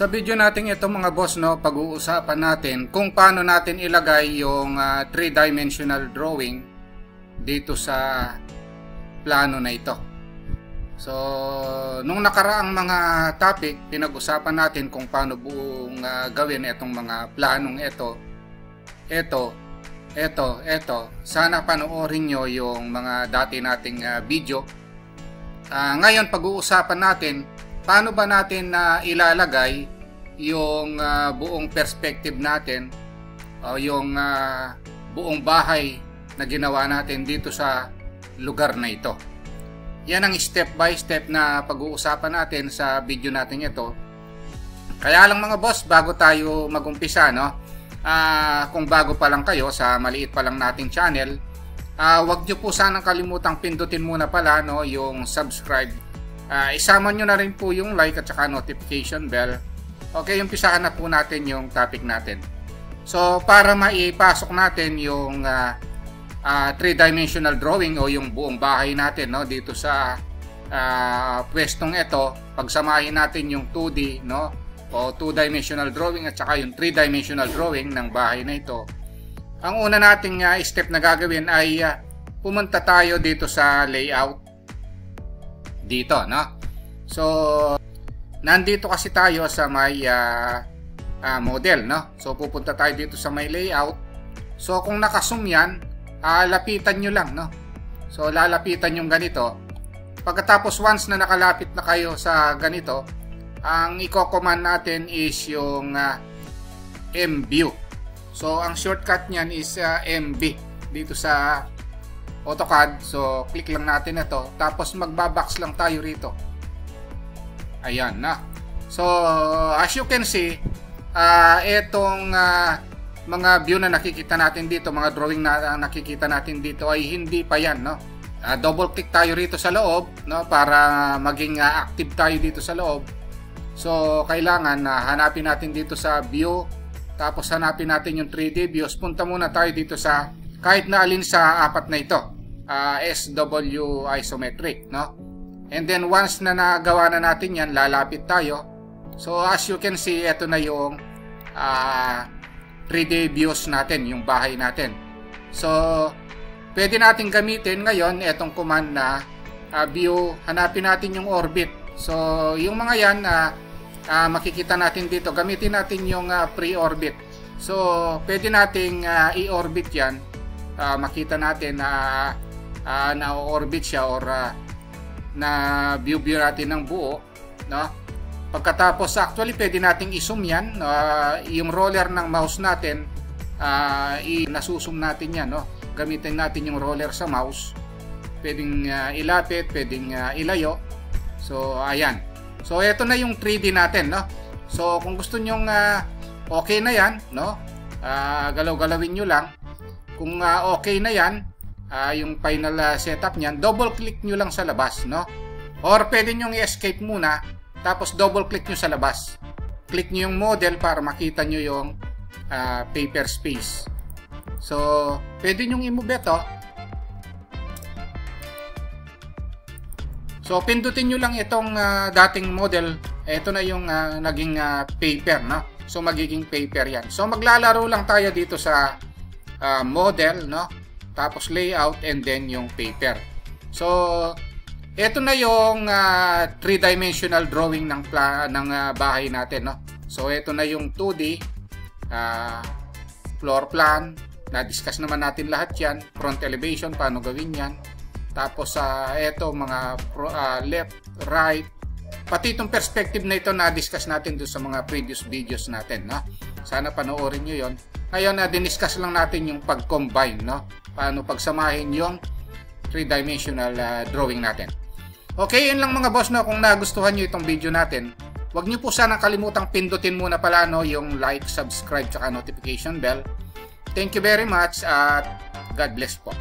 Sa video natin ito mga boss, no, pag-uusapan natin kung paano natin ilagay yung 3-dimensional drawing dito sa plano na ito. So, nung nakaraang mga topic, pinag-usapan natin kung paano buong gawin itong mga planong ito. Sana panoorin nyo yung mga dati nating video. Ngayon, pag-uusapan natin paano ba natin ilalagay yung buong perspective natin o yung buong bahay na ginawa natin dito sa lugar na ito. Yan ang step by step na pag-uusapan natin sa video natin ito. Kaya lang mga boss, bago tayo mag-umpisa, no? Kung bago pa lang kayo sa maliit pa lang nating channel, wag nyo po sanang kalimutang pindutin muna pala, no, yung subscribe. Isama nyo na rin po yung like at saka notification bell. Okay, umpisahan na po natin yung topic natin. So, para maipasok natin yung 3-dimensional drawing o yung buong bahay natin, no, dito sa pwestong ito, pagsamahin natin yung 2D, no, o 2-dimensional drawing at saka yung 3-dimensional drawing ng bahay na ito. Ang una nating step na gagawin ay pumunta tayo dito sa layout. Dito, no? So, nandito kasi tayo sa may model, no? So, pupunta tayo dito sa may layout. So, kung naka-zoom yan, lapitan nyo lang, no? So, lalapitan yung ganito. Pagkatapos, once na nakalapit na kayo sa ganito, ang i-command natin is yung MView. So, ang shortcut niyan is MV dito sa AutoCAD. So, click lang natin ito. Tapos, magbabox lang tayo rito. Ayan na. So, as you can see, itong mga view na nakikita natin dito, mga drawing na nakikita natin dito ay hindi pa yan, no? Double click tayo rito sa loob, no? Para maging active tayo dito sa loob. So, kailangan hanapin natin dito sa view. Tapos, hanapin natin yung 3D views. Punta muna tayo dito sa kahit na alin sa apat na ito, SW isometric, no? And then once na nagawa na natin yan, lalapit tayo. So as you can see, ito na yung 3D views natin, yung bahay natin. So pwede natin gamitin ngayon itong command na view, hanapin natin yung orbit. So yung mga yan makikita natin dito, gamitin natin yung pre-orbit. So pwede nating i-orbit yan. Makita natin na na-orbit siya or na view natin ng buo, no? Pagkatapos, actually pwede nating i-zoom yan, yung roller ng mouse natin, nasusum natin yan, no? Gamitin natin yung roller sa mouse, pwedeng ilapit, pwedeng ilayo. So ayan, so ito na yung 3D natin, no? So kung gusto nyong okay na yan, no, galaw-galawin nyo lang. Kung okay na yan, yung final setup niyan, double click nyo lang sa labas, no? Or pwede nyo i-escape muna, tapos double click nyo sa labas. Click nyo yung model para makita nyo yung paper space. So, pwede nyo i-move ito. So, pindutin nyo lang itong dating model. Ito na yung naging paper, no? So, magiging paper yan. So, maglalaro lang tayo dito sa model, no? Tapos layout and then yung paper. So ito na yung 3-dimensional drawing ng bahay natin, no? So ito na yung 2D floor plan. Na-discuss naman natin lahat yan. Front elevation, paano gawin yan. Tapos ito mga left, right, pati itong perspective na ito na-discuss natin doon sa mga previous videos natin, no? Sana panoorin nyo yon. Ngayon, diniscuss lang natin yung pag-combine, no? Paano pagsamahin yung 3-dimensional drawing natin. Okay, yun lang mga boss, no? Kung nagustuhan nyo itong video natin, huwag nyo po sana kalimutang pindutin muna pala, no, yung like, subscribe, tsaka notification bell. Thank you very much at God bless po.